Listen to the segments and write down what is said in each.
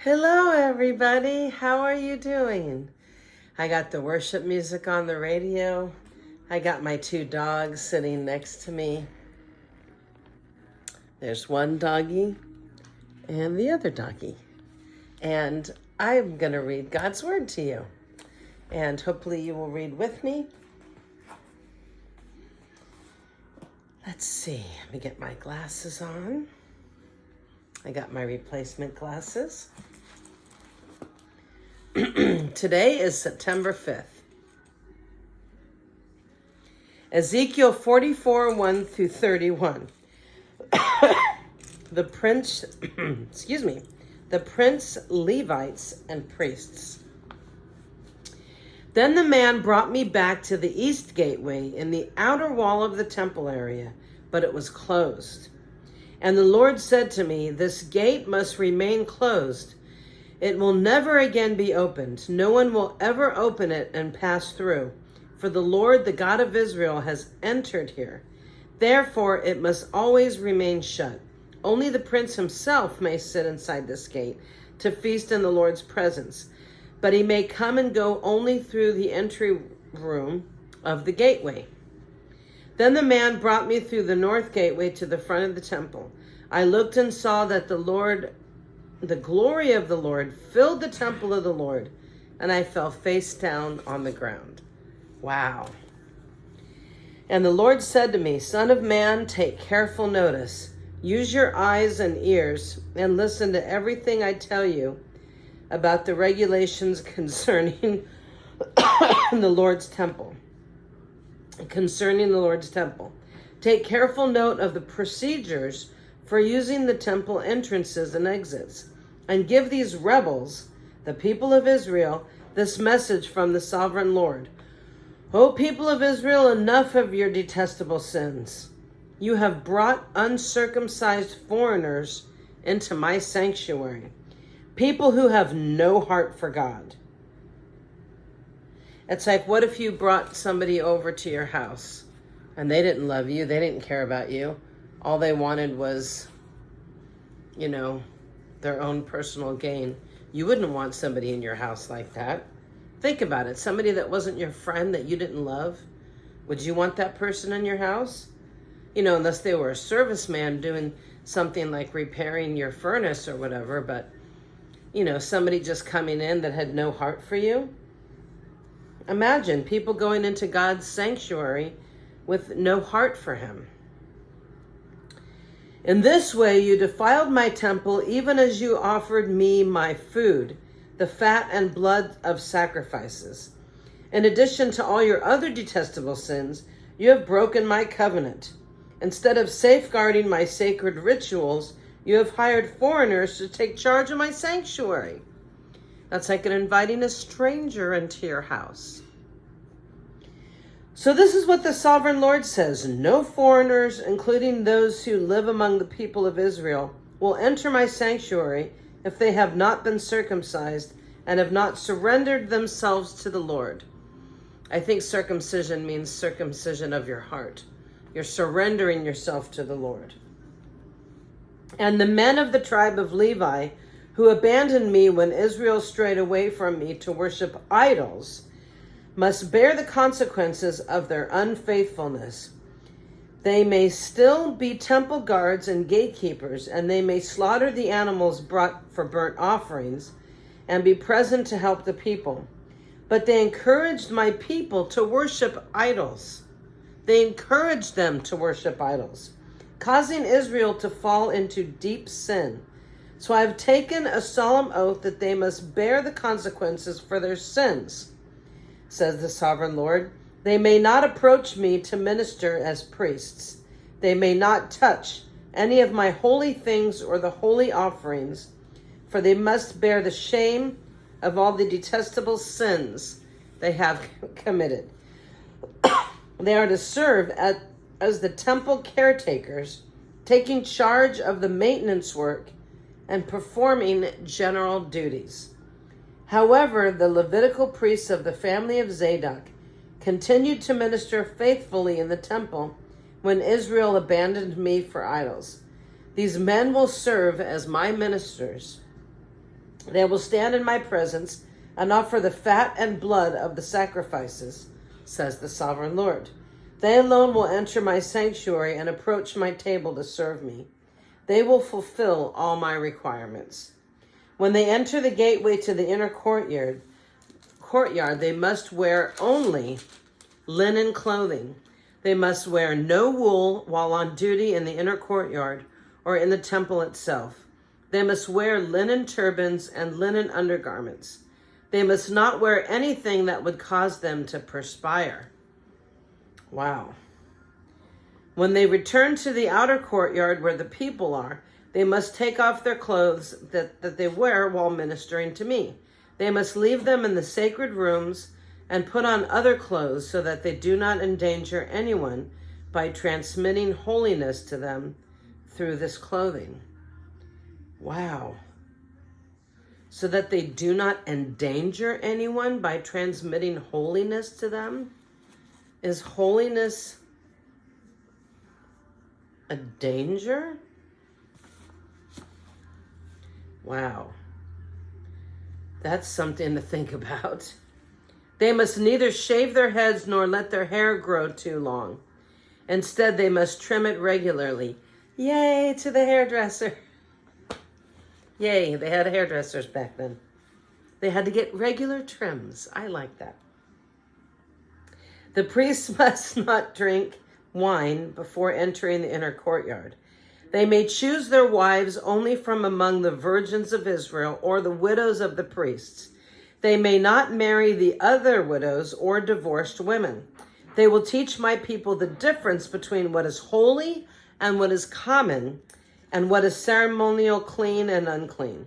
Hello, everybody. How are you doing? I got the worship music on the radio. I got my two dogs sitting next to me. There's one doggy and the other doggy. And I'm going to read God's word to you. And hopefully you will read with me. Let's see. Let me get my glasses on. I got my replacement glasses. Today is September 5th. Ezekiel 44, 1 through 31. The prince, the prince, Levites, and priests. Then the man brought me back to the east gateway in the outer wall of the temple area, but it was closed. And the Lord said to me, "This gate must remain closed. It will never again be opened. No one will ever open it and pass through. For the Lord, the God of Israel, has entered here. Therefore, it must always remain shut. Only the prince himself may sit inside this gate to feast in the Lord's presence. But he may come and go only through the entry room of the gateway." Then the man brought me through the north gateway to the front of the temple. I looked and saw that the glory of the Lord filled the temple of the Lord, and I fell face down on the ground. Wow. And the Lord said to me, "Son of man, take careful notice. Use your eyes and ears and listen to everything I tell you about the regulations concerning the Lord's temple. Take careful note of the procedures for using the temple entrances and exits, and give these rebels, the people of Israel, this message from the sovereign Lord. O people of Israel, enough of your detestable sins. You have brought uncircumcised foreigners into my sanctuary, people who have no heart for God." It's like, what if you brought somebody over to your house and they didn't love you, they didn't care about you, all they wanted was, their own personal gain. You wouldn't want somebody in your house like that. Think about it. Somebody that wasn't your friend, that you didn't love. Would you want that person in your house? Unless they were a serviceman doing something like repairing your furnace or whatever, but, somebody just coming in that had no heart for you. Imagine people going into God's sanctuary with no heart for him. "In this way you defiled my temple, even as you offered me my food, the fat and blood of sacrifices. In addition to all your other detestable sins, you have broken my covenant. Instead of safeguarding my sacred rituals, you have hired foreigners to take charge of my sanctuary." That's like inviting a stranger into your house. So this is what the sovereign Lord says: "No foreigners, including those who live among the people of Israel, will enter my sanctuary if they have not been circumcised and have not surrendered themselves to the Lord." I think circumcision means circumcision of your heart. You're surrendering yourself to the Lord. "And the men of the tribe of Levi, who abandoned me when Israel strayed away from me to worship idols, must bear the consequences of their unfaithfulness. They may still be temple guards and gatekeepers, and they may slaughter the animals brought for burnt offerings and be present to help the people. But they encouraged my people to worship idols. They encouraged them to worship idols, causing Israel to fall into deep sin. So I have taken a solemn oath that they must bear the consequences for their sins, says the sovereign Lord. They may not approach me to minister as priests. They may not touch any of my holy things or the holy offerings, for they must bear the shame of all the detestable sins they have committed. They are to serve as the temple caretakers, taking charge of the maintenance work and performing general duties. However, the Levitical priests of the family of Zadok continued to minister faithfully in the temple when Israel abandoned me for idols. These men will serve as my ministers They will stand in my presence and offer the fat and blood of the sacrifices, says the sovereign Lord. They alone will enter my sanctuary and approach my table to serve me. They will fulfill all my requirements. When they enter the gateway to the inner courtyard, they must wear only linen clothing. They must wear no wool while on duty in the inner courtyard or in the temple itself. They must wear linen turbans and linen undergarments. They must not wear anything that would cause them to perspire. Wow. When they return to the outer courtyard where the people are, they must take off their clothes that they wear while ministering to me. They must leave them in the sacred rooms and put on other clothes so that they do not endanger anyone by transmitting holiness to them through this clothing. Wow. So that they do not endanger anyone by transmitting holiness to them? Is holiness a danger? Wow. That's something to think about. They must neither shave their heads nor let their hair grow too long. Instead, they must trim it regularly. Yay to the hairdresser. Yay, they had hairdressers back then. They had to get regular trims. I like that. The priests must not drink wine before entering the inner courtyard. They may choose their wives only from among the virgins of Israel or the widows of the priests. They may not marry the other widows or divorced women. They will teach my people the difference between what is holy and what is common, and what is ceremonial, clean and unclean.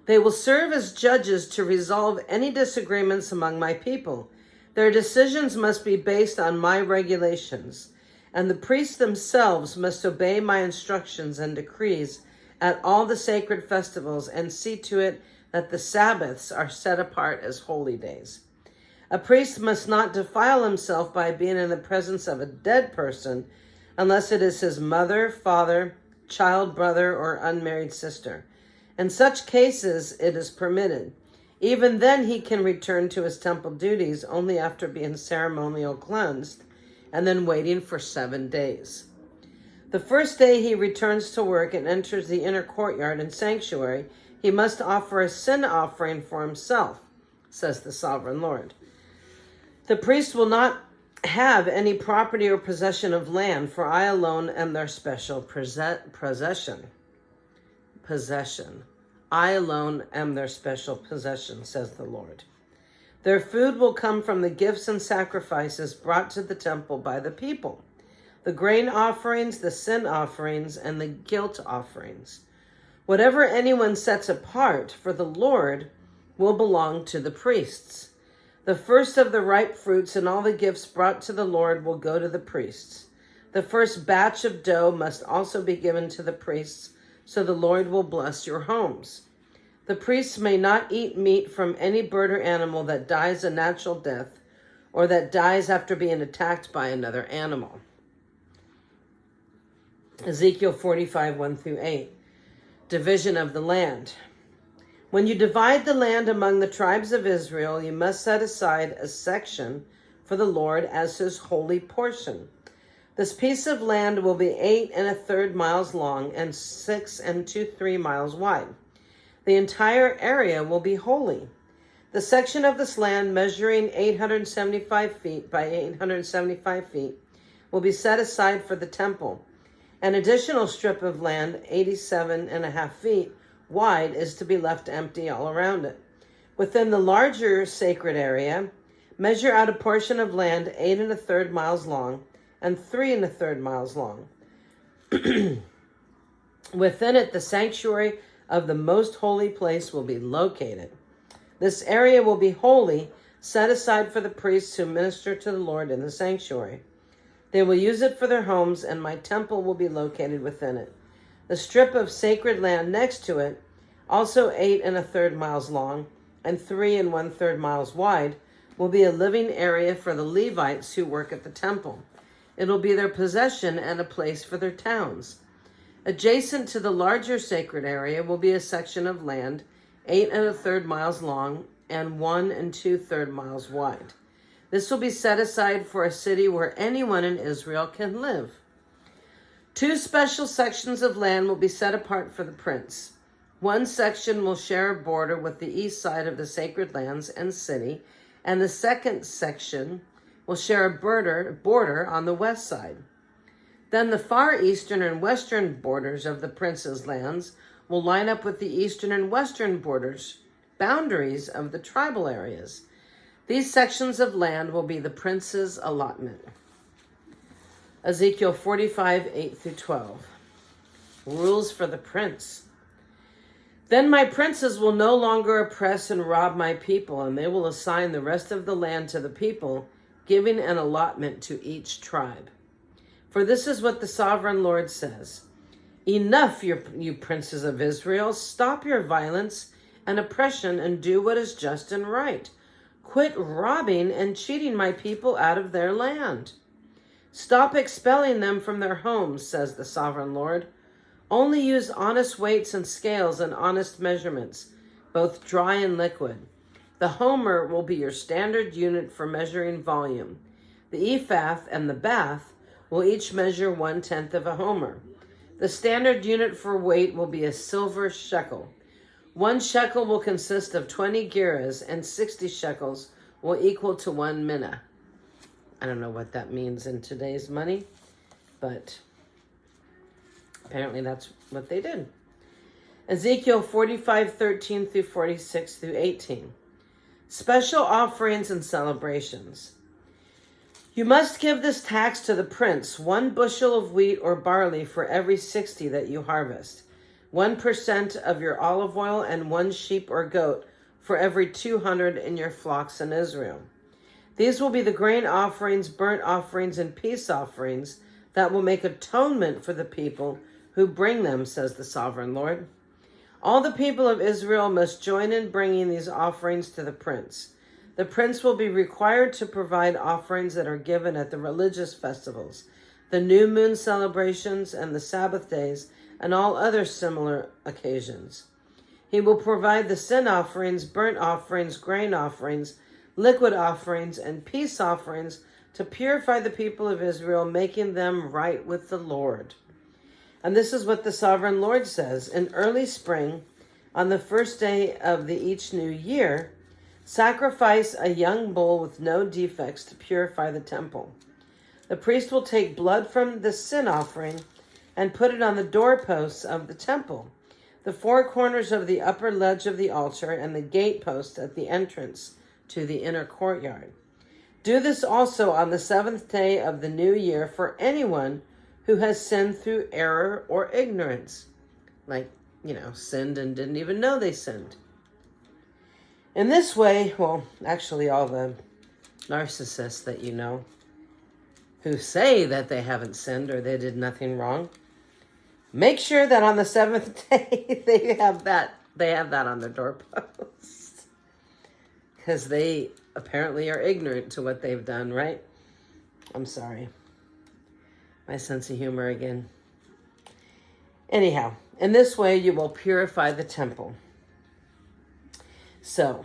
They will serve as judges to resolve any disagreements among my people. Their decisions must be based on my regulations, and the priests themselves must obey my instructions and decrees at all the sacred festivals and see to it that the Sabbaths are set apart as holy days. A priest must not defile himself by being in the presence of a dead person unless it is his mother, father, child, brother, or unmarried sister. In such cases, it is permitted. Even then, he can return to his temple duties only after being ceremonial cleansed and then waiting for 7 days. The first day he returns to work and enters the inner courtyard and sanctuary, he must offer a sin offering for himself, says the sovereign Lord. The priest will not have any property or possession of land, for I alone am their special possession. I alone am their special possession, says the Lord. Their food will come from the gifts and sacrifices brought to the temple by the people, the grain offerings, the sin offerings, and the guilt offerings. Whatever anyone sets apart for the Lord will belong to the priests. The first of the ripe fruits and all the gifts brought to the Lord will go to the priests. The first batch of dough must also be given to the priests, so the Lord will bless your homes. The priests may not eat meat from any bird or animal that dies a natural death or that dies after being attacked by another animal. Ezekiel 45, 1-8. Division of the land. When you divide the land among the tribes of Israel, you must set aside a section for the Lord as his holy portion. This piece of land will be 8 1/3 miles long and 6 2/3 miles wide. The entire area will be holy. The section of this land measuring 875 feet by 875 feet will be set aside for the temple. An additional strip of land, 87.5 feet wide, is to be left empty all around it. Within the larger sacred area, measure out a portion of land 8 1/3 miles long and 3 1/3 miles long. Within it, the sanctuary of the most holy place will be located. This area will be holy, set aside for the priests who minister to the Lord in the sanctuary. They will use it for their homes, and my temple will be located within it. The strip of sacred land next to it, also 8 1/3 miles long and 3 1/3 miles wide, will be a living area for the Levites who work at the temple. It will be their possession and a place for their towns. Adjacent to the larger sacred area will be a section of land 8 1/3 miles long, and 1 2/3 miles wide. This will be set aside for a city where anyone in Israel can live. 2 special sections of land will be set apart for the prince. One section will share a border with the east side of the sacred lands and city, and the second section will share a border on the west side. Then the far eastern and western borders of the prince's lands will line up with the eastern and western boundaries of the tribal areas. These sections of land will be the prince's allotment. Ezekiel 45, 8 through 12. Rules for the prince. Then my princes will no longer oppress and rob my people, and they will assign the rest of the land to the people, giving an allotment to each tribe. For this is what the sovereign Lord says. Enough, you princes of Israel. Stop your violence and oppression and do what is just and right. Quit robbing and cheating my people out of their land. Stop expelling them from their homes, says the sovereign Lord. Only use honest weights and scales and honest measurements, both dry and liquid. The homer will be your standard unit for measuring volume. The ephah and the bath will each measure 1/10 of a homer. The standard unit for weight will be a silver shekel. 1 shekel will consist of 20 gerahs, and 60 shekels will equal to 1 minnah. I don't know what that means in today's money, but apparently that's what they did. Ezekiel 45, 13 through 46 through 18. Special offerings and celebrations. You must give this tax to the prince, 1 bushel of wheat or barley for every 60 that you harvest, 1% of your olive oil, and 1 sheep or goat for every 200 in your flocks in Israel. These will be the grain offerings, burnt offerings, and peace offerings that will make atonement for the people who bring them, says the sovereign Lord. All the people of Israel must join in bringing these offerings to the prince. The prince will be required to provide offerings that are given at the religious festivals, the new moon celebrations, and the Sabbath days, and all other similar occasions. He will provide the sin offerings, burnt offerings, grain offerings, liquid offerings, and peace offerings to purify the people of Israel, making them right with the Lord. And this is what the sovereign Lord says. In early spring, on the first day of each new year, sacrifice a young bull with no defects to purify the temple. The priest will take blood from the sin offering and put it on the doorposts of the temple, the 4 corners of the upper ledge of the altar, and the gatepost at the entrance to the inner courtyard. Do this also on the 7th day of the new year for anyone who has sinned through error or ignorance, sinned and didn't even know they sinned. In this way, actually all the narcissists that you know who say that they haven't sinned or they did nothing wrong, make sure that on the 7th day they have that on their doorpost. Because they apparently are ignorant to what they've done, right? I'm sorry. My sense of humor again. Anyhow, in this way you will purify the temple. So,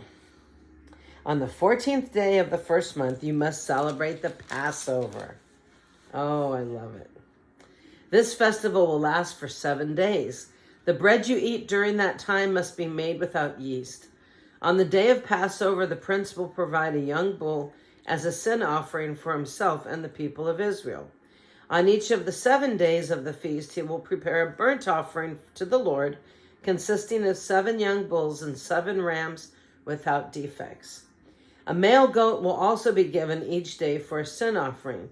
on the 14th day of the first month, you must celebrate the Passover. Oh, I love it. This festival will last for 7 days. The bread you eat during that time must be made without yeast. On the day of Passover, the prince will provide a young bull as a sin offering for himself and the people of Israel. On each of the 7 days of the feast, he will prepare a burnt offering to the Lord, consisting of 7 young bulls and 7 rams without defects. A male goat will also be given each day for a sin offering.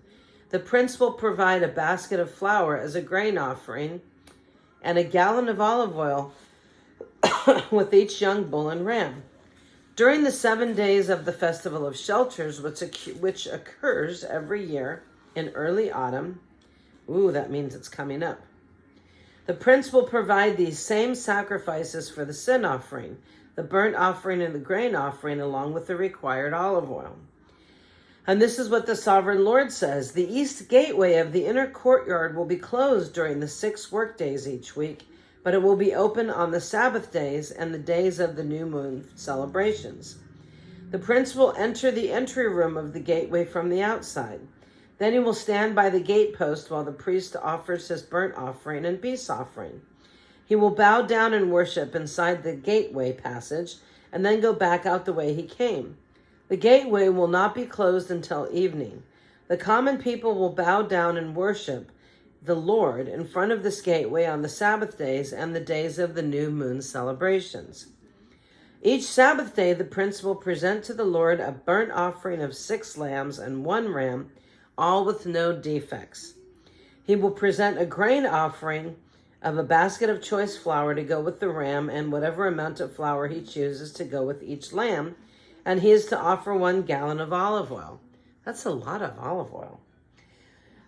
The prince will provide a basket of flour as a grain offering and a gallon of olive oil with each young bull and ram. During the 7 days of the Festival of Shelters, which occurs every year in early autumn, that means it's coming up, the prince will provide these same sacrifices for the sin offering, the burnt offering, and the grain offering, along with the required olive oil. And this is what the sovereign Lord says. The east gateway of the inner courtyard will be closed during the 6 work days each week, but it will be open on the Sabbath days and the days of the new moon celebrations. The prince will enter the entry room of the gateway from the outside. Then he will stand by the gatepost while the priest offers his burnt offering and peace offering. He will bow down and worship inside the gateway passage and then go back out the way he came. The gateway will not be closed until evening. The common people will bow down and worship the Lord in front of this gateway on the Sabbath days and the days of the new moon celebrations. Each Sabbath day, the prince will present to the Lord a burnt offering of 6 lambs and 1 ram, all with no defects. He will present a grain offering of a basket of choice flour to go with the ram and whatever amount of flour he chooses to go with each lamb, and he is to offer 1 gallon of olive oil. That's a lot of olive oil.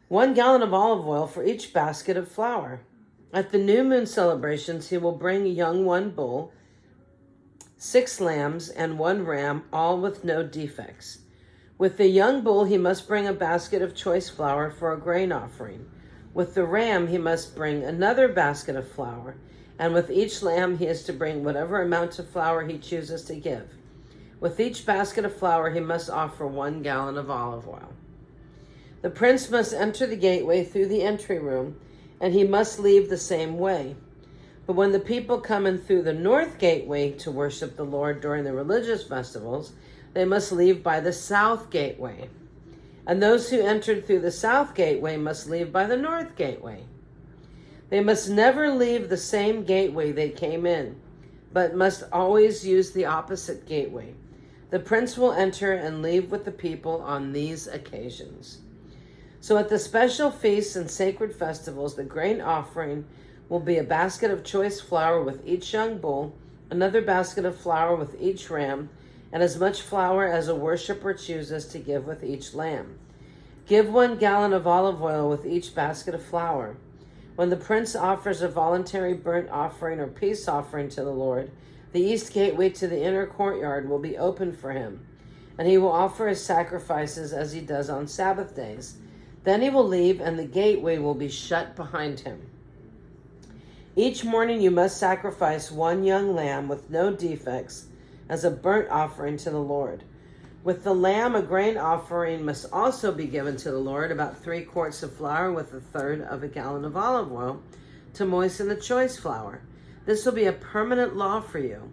1 gallon of olive oil for each basket of flour. At the new moon celebrations, he will bring a young 1 bull, 6 lambs, and 1 ram, all with no defects. With the young bull, he must bring a basket of choice flour for a grain offering. With the ram, he must bring another basket of flour, and with each lamb, he is to bring whatever amount of flour he chooses to give. With each basket of flour, he must offer 1 gallon of olive oil. The prince must enter the gateway through the entry room, and he must leave the same way. But when the people come in through the north gateway to worship the Lord during the religious festivals, they must leave by the south gateway. And those who entered through the south gateway must leave by the north gateway. They must never leave the same gateway they came in, but must always use the opposite gateway. The prince will enter and leave with the people on these occasions. So at the special feasts and sacred festivals, the grain offering will be a basket of choice flour with each young bull, another basket of flour with each ram, and as much flour as a worshiper chooses to give with each lamb. Give 1 gallon of olive oil with each basket of flour. When the prince offers a voluntary burnt offering or peace offering to the Lord, the east gateway to the inner courtyard will be open for him, and he will offer his sacrifices as he does on Sabbath days. Then he will leave, and the gateway will be shut behind him. Each morning you must sacrifice 1 young lamb with no defects as a burnt offering to the Lord. With the lamb, a grain offering must also be given to the Lord, about 3 quarts of flour with 1/3 of a gallon of olive oil to moisten the choice flour. This will be a permanent law for you.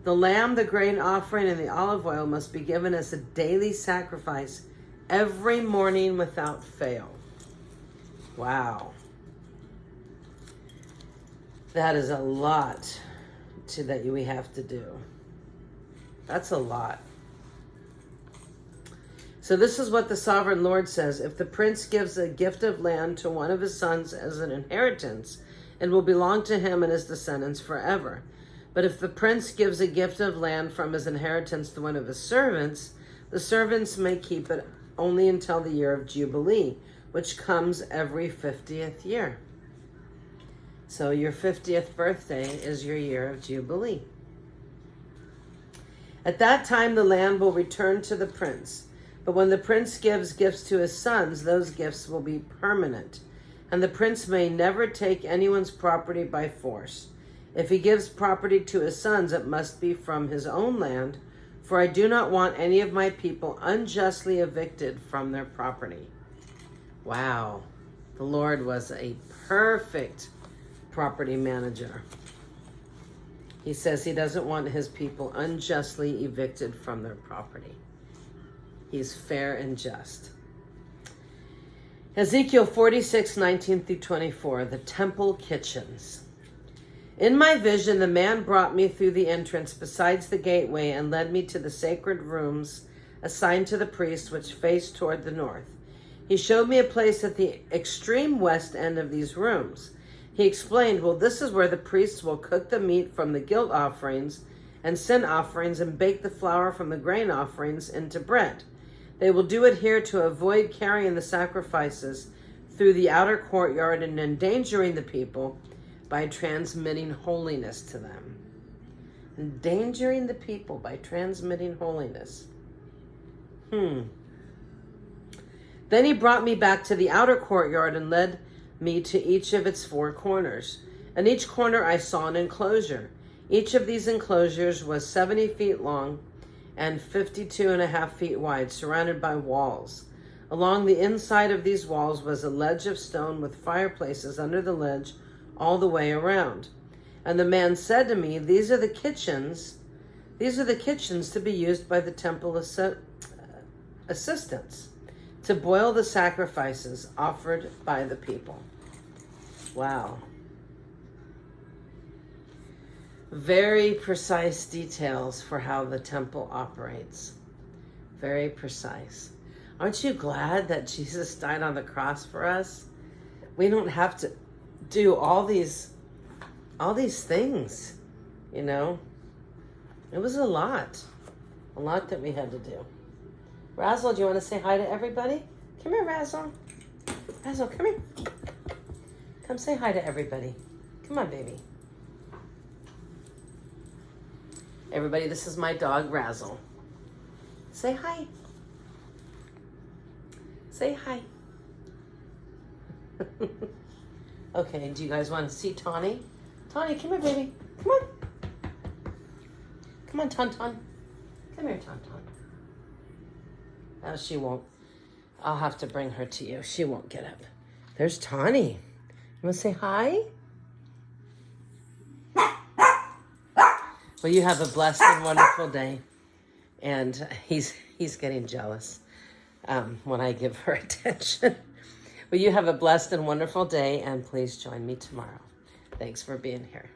The lamb, the grain offering, and the olive oil must be given as a daily sacrifice every morning without fail. Wow. That is a lot that we have to do. That's a lot. So this is what the sovereign Lord says. If the prince gives a gift of land to one of his sons as an inheritance, it will belong to him and his descendants forever. But if the prince gives a gift of land from his inheritance to one of his servants, the servants may keep it only until the year of Jubilee, which comes every 50th year. So your 50th birthday is your year of Jubilee. At that time, the land will return to the prince. But when the prince gives gifts to his sons, those gifts will be permanent. And the prince may never take anyone's property by force. If he gives property to his sons, it must be from his own land, for I do not want any of my people unjustly evicted from their property. Wow. The Lord was a perfect property manager. He says he doesn't want his people unjustly evicted from their property. He's fair and just. Ezekiel 46:19-24, the temple kitchens. In my vision, the man brought me through the entrance besides the gateway and led me to the sacred rooms assigned to the priests, which faced toward the north. He showed me a place at the extreme west end of these rooms. He explained, well, this is where the priests will cook the meat from the guilt offerings and sin offerings and bake the flour from the grain offerings into bread. They will do it here to avoid carrying the sacrifices through the outer courtyard and endangering the people by transmitting holiness to them. Endangering the people by transmitting holiness. Then he brought me back to the outer courtyard and led me to each of its 4 corners. In each corner I saw an enclosure. Each of these enclosures was 70 feet long and 52.5 feet wide, surrounded by walls. Along the inside of these walls was a ledge of stone with fireplaces under the ledge all the way around. And the man said to me, these are the kitchens to be used by the temple assistants to boil the sacrifices offered by the people. Wow. Very precise details for how the temple operates. Very precise. Aren't you glad that Jesus died on the cross for us? We don't have to do all these things, you know? It was a lot that we had to do. Razzle, do you want to say hi to everybody? Come here, Razzle. Razzle, come here. Come say hi to everybody. Come on, baby. Everybody, this is my dog, Razzle. Say hi. Say hi. Okay, do you guys want to see Tawny? Tawny, come here, baby. Come on. Come on, Tauntaun. Come here, Tauntaun. Oh, she won't. I'll have to bring her to you. She won't get up. There's Tawny. You want to say hi? Well, you have a blessed and wonderful day. And he's getting jealous when I give her attention. Well, you have a blessed and wonderful day, and please join me tomorrow. Thanks for being here.